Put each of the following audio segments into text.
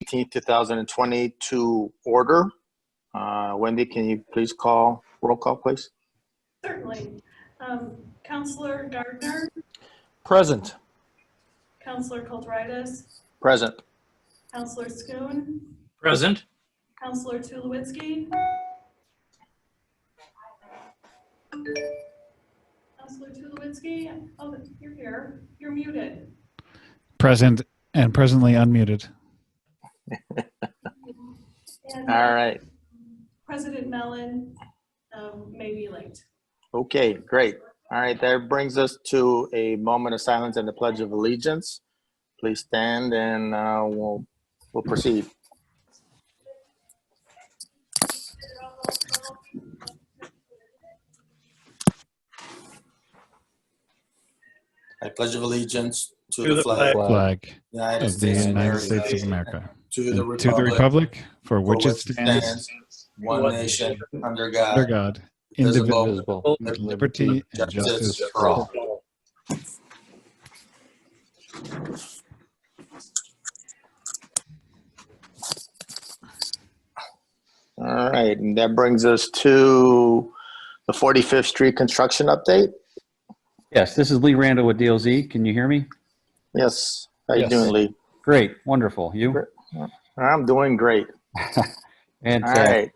18th, 2020 to order. Wendy, can you please roll call, please? Certainly. Councilor Gardner? Present. Councilor Kulturitis? Present. Councilor Schoon? Present. Councilor Tulowitzki? Councilor Tulowitzki? Oh, you're here. You're muted. Present and presently unmuted. And, All right. President Mellon may be late. Okay, great. All right, that brings us to a moment of silence and the Pledge of Allegiance. Please stand and we'll proceed. I pledge of allegiance to the flag Flag United of the United States of America. to And to the republic for which it stands, one nation, under under God, God, indivisible, indivisible, with liberty and justice for all. All right, and that brings us to the 45th Street construction update. Yes, this is Lee Randall with DLZ. Can you hear me? Yes, how you Yes. doing, Lee? Great, wonderful. You? I'm doing great. And All right,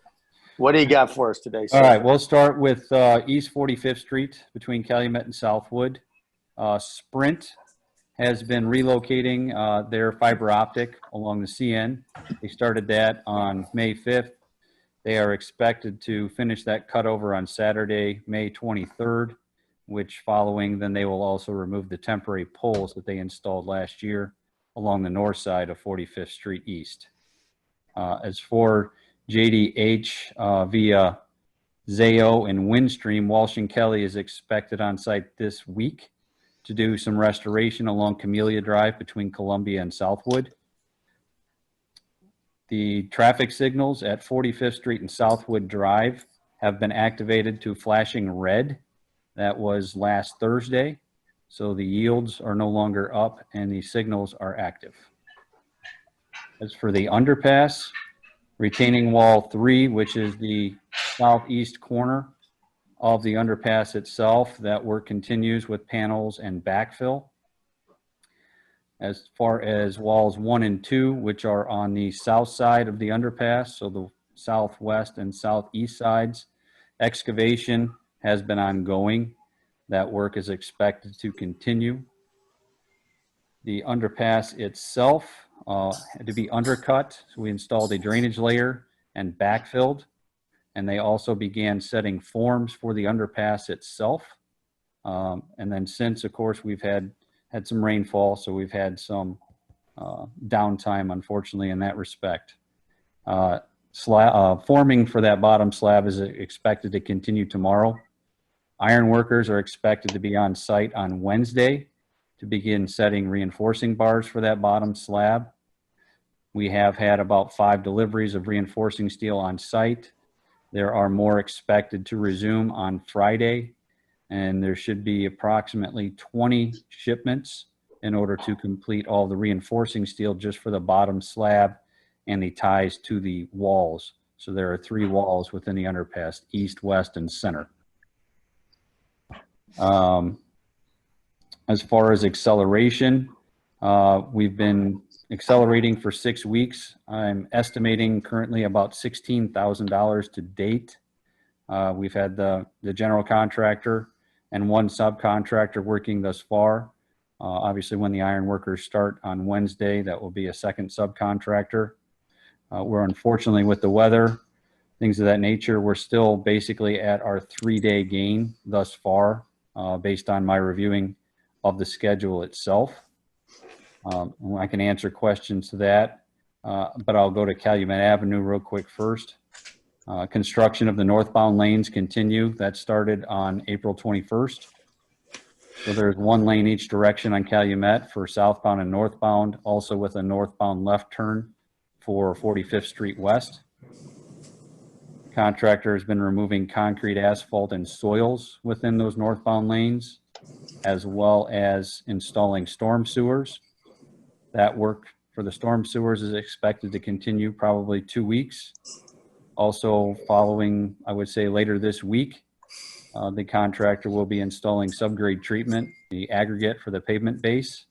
what do you got for us today, sir? all right, we'll start with East 45th Street between Calumet and Southwood. Sprint has been relocating their fiber optic along the CN. They started that on May 5th. They are expected to finish that cutover on Saturday, May 23rd, which following, then they will also remove the temporary poles that they installed last year along the north side of 45th Street East. As for JDH via Zayo and Windstream, Walsh and Kelly is expected on site this week to do some restoration along Camellia Drive between Columbia and Southwood. The traffic signals at 45th Street and Southwood Drive have been activated to flashing red. That was last Thursday. So the yields are no longer up and the signals are active. As for the underpass, retaining wall 3, which is the southeast corner of the underpass itself, that work continues with panels and backfill. As far as walls 1 and 2, which are on the south side of the underpass, so the southwest and southeast sides, excavation has been ongoing. That work is expected to continue. The underpass itself had to be undercut, so we installed a drainage layer and backfilled, and they also began setting forms for the underpass itself. And then since, of course, we've had some rainfall, so we've had some downtime, unfortunately, in that respect. Forming for that bottom slab is expected to continue tomorrow. Iron workers are expected to be on site on Wednesday to begin setting reinforcing bars for that bottom slab. We have had about 5 deliveries of reinforcing steel on site. There are more expected to resume on Friday, and there should be approximately 20 shipments in order to complete all the reinforcing steel just for the bottom slab and the ties to the walls. So there are 3 walls within the underpass, east, west, and center. As far as acceleration, we've been accelerating for 6 weeks. I'm estimating currently about $16,000 to date. We've had the general contractor and 1 subcontractor working thus far. Obviously, when the iron workers start on Wednesday, that will be a second subcontractor. We're unfortunately, with the weather, things of that nature, we're still basically at our 3-day gain thus far, based on my reviewing of the schedule itself. I can answer questions to that, but I'll go to Calumet Avenue real quick first. Construction of the northbound lanes continue. That started on April 21st. So there's 1 lane each direction on Calumet for southbound and northbound, also with a northbound left turn for 45th Street West. Contractor has been removing concrete, asphalt, and soils within those northbound lanes, as well as installing storm sewers. That work for the storm sewers is expected to continue probably 2 weeks. Also following, I would say later this week, the contractor will be installing subgrade treatment, the aggregate for the pavement base.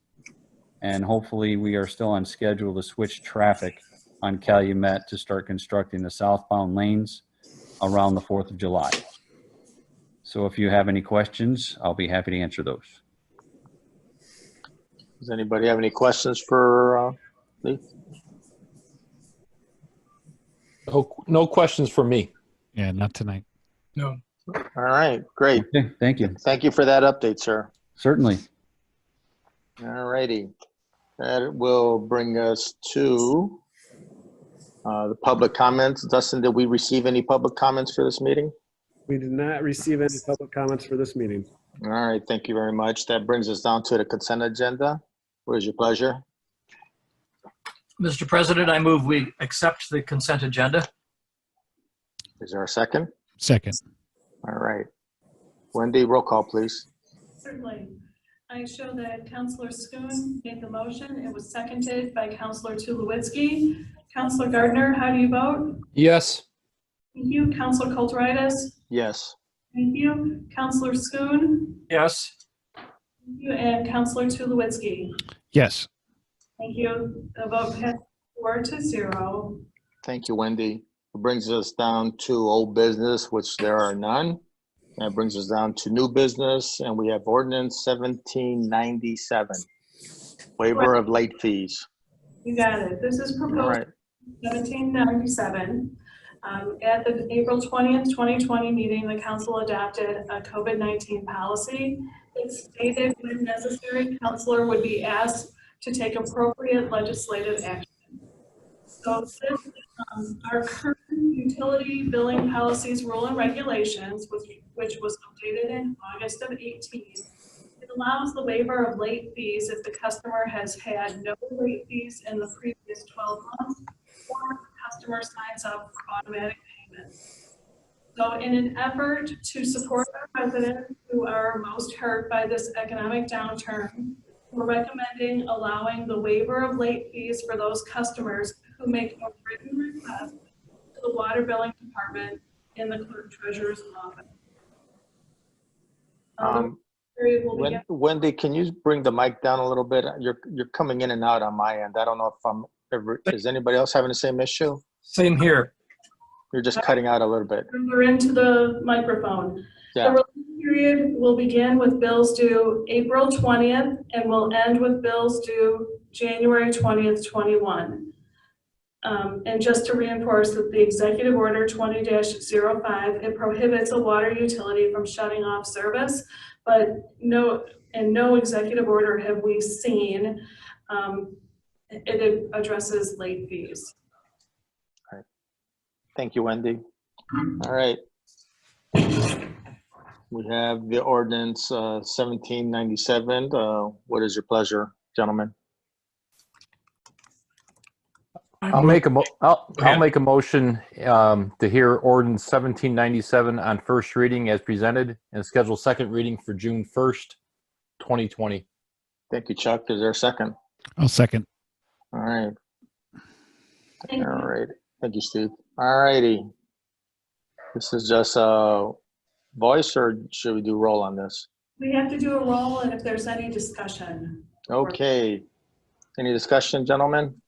And hopefully we are still on schedule to switch traffic on Calumet to start constructing the southbound lanes around the 4th of July. So if you have any questions, I'll be happy to answer those. Does anybody have any questions for Lee? No questions for me. Yeah, not tonight. No. All right, great. Okay, thank you. Thank you for that update, sir. Certainly. All righty. That will bring us to the public comments. Dustin, did we receive any public comments for this meeting? We did not receive any public comments for this meeting. All right, thank you very much. That brings us down to the consent agenda. What is your pleasure? Mr. President, I move we accept the consent agenda. Is there a second? Second. All right. Wendy, roll call, please. Certainly. I show that Councilor Schoen made the motion. It was seconded by Councilor Tulowitzki. Councilor Gardner, how do you vote? Yes. Thank you. Councilor Kulturitis? Yes. Thank you. Councilor Schoen? Yes. Thank you. And Councilor Tulowitzki? Yes. Thank you. The vote passed 4-0. Thank you, Wendy. It brings us down to old business, which there are none. That brings us down to new business, and we have ordinance 1797, waiver of late fees. You got it. This is All proposed right. 1797. At the April 20th, 2020 meeting, the council adopted a COVID-19 policy. It stated when necessary, councilor would be asked to take appropriate legislative action. So this, our current utility billing policies, rule and regulations, which was updated in August of 18, it allows the waiver of late fees if the customer has had no late fees in the previous 12 months or the customer signs up for automatic payment. So in an effort to support our residents who are most hurt by this economic downturn, we're recommending allowing the waiver of late fees for those customers who make a written request to the water billing department in the clerk treasurer's office. Period will begin. Wendy, can you bring the mic down a little bit? You're coming in and out on my end. I don't know if I'm ever, is anybody else having the same issue? Same here. You're just cutting out a little bit. We're into the microphone. Yeah. The relief period will begin with bills due April 20th and will end with bills due January 20th, 21. And just to reinforce that the executive order 20-05, it prohibits a water utility from shutting off service, but no executive order have we seen it addresses late fees. All right. Thank you, Wendy. All right. We have the ordinance 1797. What is your pleasure, gentlemen? I'll make a motion to hear ordinance 1797 on first reading as presented and schedule second reading for June 1st, 2020. Thank you, Chuck. Is there a second? I'll second. All right. Thank All you. right. Thank you, Steve. All righty. This is just a voice, or should we do roll on this? We have to do a roll, and if there's any discussion. Okay. Any discussion, gentlemen?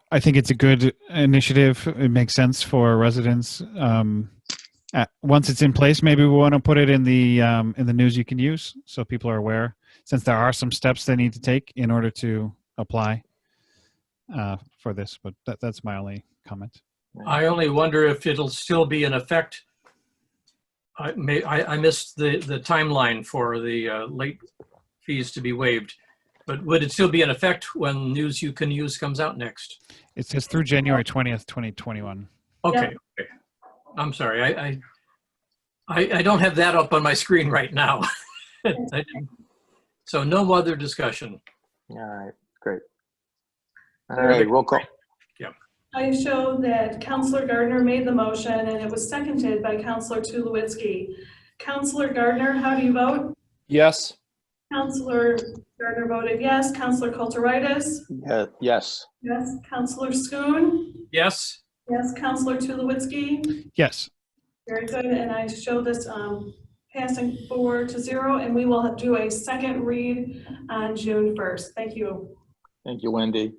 I think it's a good initiative. It makes sense for residents. Once it's in place, maybe we want to put it in the news you can use so people are aware, since there are some steps they need to take in order to apply for this. But that's my only comment. I only wonder if it'll still be in effect. I missed the timeline for the late fees to be waived. But would it still be in effect when news you can use comes out next? It says through January 20th, 2021. Okay. Yep. Okay. I'm sorry. I don't have that up on my screen right now. So no other discussion. All right. Great. All right. Roll call. I show that Councilor Gardner made the motion and it was seconded by Councilor Tulowitzki. Councilor Gardner, how do you vote? Yes. Counselor Gardner voted yes. Counselor Kulturitis? Yes. Yes. Counselor Schoen? Yes. Yes. Counselor Tulowitzki? Yes. Very good, and I show this passing 4-0, and we will do a second read on June 1st. Thank you. Thank you, Wendy.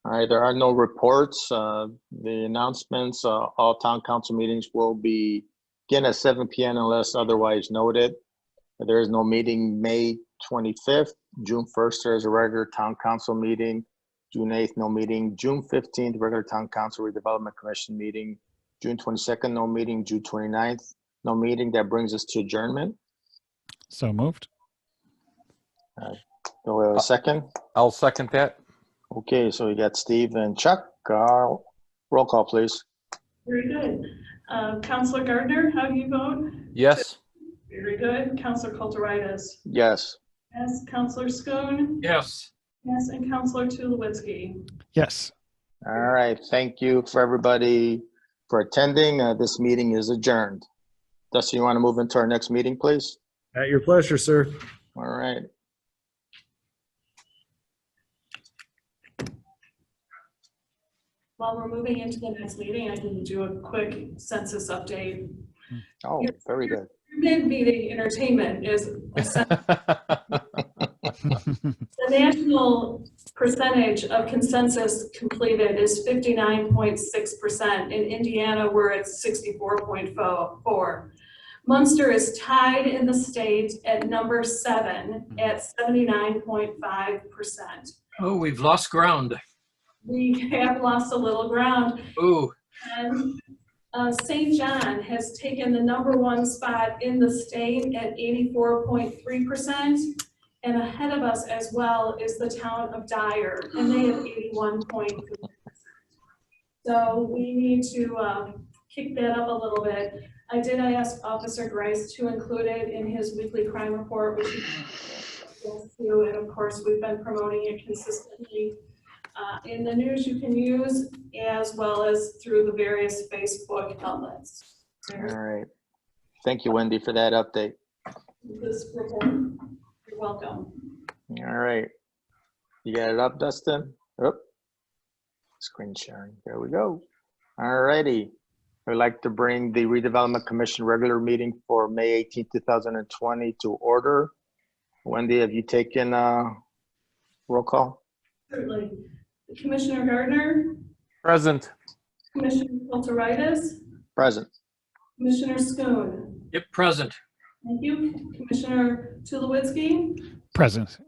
All right, there are no reports. The announcements, all town council meetings will begin at 7 p.m. unless otherwise noted. There is no meeting May 25th. June 1st, there is a regular town council meeting. June 8th, no meeting. June 15th, regular town council redevelopment commission meeting. June 22nd, no meeting. June 29th, no meeting. That brings us to adjournment. So moved. Do we have a second? I'll second that. Okay, so we got Steve and Chuck. Roll call, please. Very good. Counselor Gardner, how do you vote? Yes. Very good. Counselor Kulturitis? Yes. Yes. Counselor Schoen? Yes. Yes. And Counselor Tulowitzki? Yes. All right. Thank you for everybody for attending. This meeting is adjourned. Dustin, you want to move into our next meeting, please? At your pleasure, sir. All right. While we're moving into the next meeting, I can do a quick census update. Oh, very good. Mid-meeting entertainment is the national percentage of consensus completed is 59.6%. In Indiana, we're at 64.4. Munster is tied in the state at number 7 at 79.5%. Oh, we've lost ground. We have lost a little ground. Ooh. And St. John has taken the number 1 spot in the state at 84.3%. And ahead of us as well is the town of Dyer, and they have 81.3%. So we need to kick that up a little bit. I ask Officer Grice to include it in his weekly crime report, which he gets to, and of course we've been promoting it consistently in the news you can use, as well as through the various Facebook outlets. All right. Thank you, Wendy, for that update. This report. You're welcome. All right. You got it up, Dustin? Oop. Screen sharing. There we go. All righty. I'd like to bring the Redevelopment Commission regular meeting for May 18, 2020 to order. Wendy, have you taken roll call? Certainly. Commissioner Gardner, Present. Commissioner Kulturitis, Present. Commissioner Schoen. Yep, present. Thank you. Commissioner Tulowitzki. Present.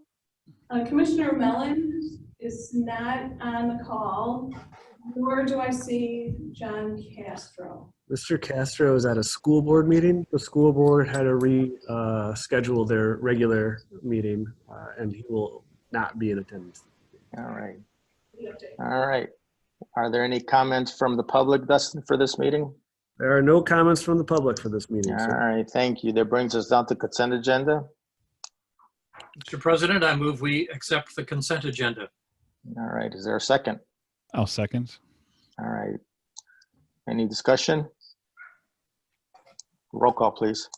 Commissioner Mellon is not on the call, nor do I see John Castro. Mr. Castro is at a school board meeting. The school board had to reschedule their regular meeting, and he will not be in attendance. All right. The update. All right. Are there any comments from the public, Dustin, for this meeting? There are no comments from the public for this meeting, All sir. right. Thank you. That brings us down to consent agenda. Mr. President, I move we accept the consent agenda. All right. Is there a second? I'll second. All right. Any discussion? Roll call, please.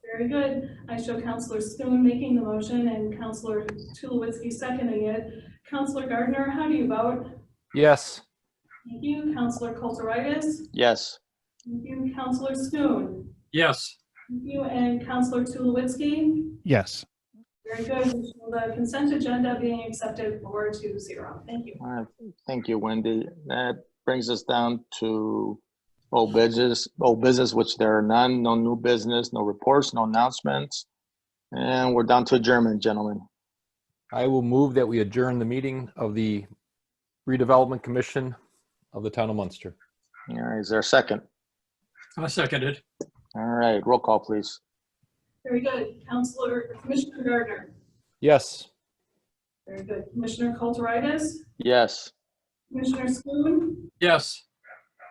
Very good. I show Counselor Schoen making the motion and Counselor Tulowitzki seconding it. Counselor Gardner, how do you vote? Yes. Thank you. Counselor Kulturitis. Yes. Thank you. Counselor Schoen. Yes. Thank you. And Counselor Tulowitzki. Yes. Very good. We show the consent agenda being accepted 4-0. Thank you. All right. Thank you, Wendy. That brings us down to old business, which there are none, no new business, no reports, no announcements. And we're down to adjournment, gentlemen. I will move that we adjourn the meeting of the Redevelopment Commission of the Town of Munster. All right. Is there a second? I seconded. All right. Roll call, please. Very good. Commissioner Gardner. Yes. Very good. Commissioner Kulturitis. Yes. Commissioner Schoen. Yes.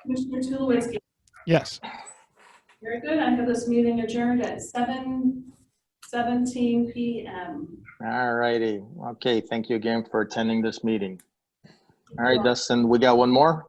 Commissioner Tulowitzki. Yes. Very good. I have this meeting adjourned at 7:17 p.m. All righty. Okay. Thank you again for attending this meeting. All right, Dustin, we got one more?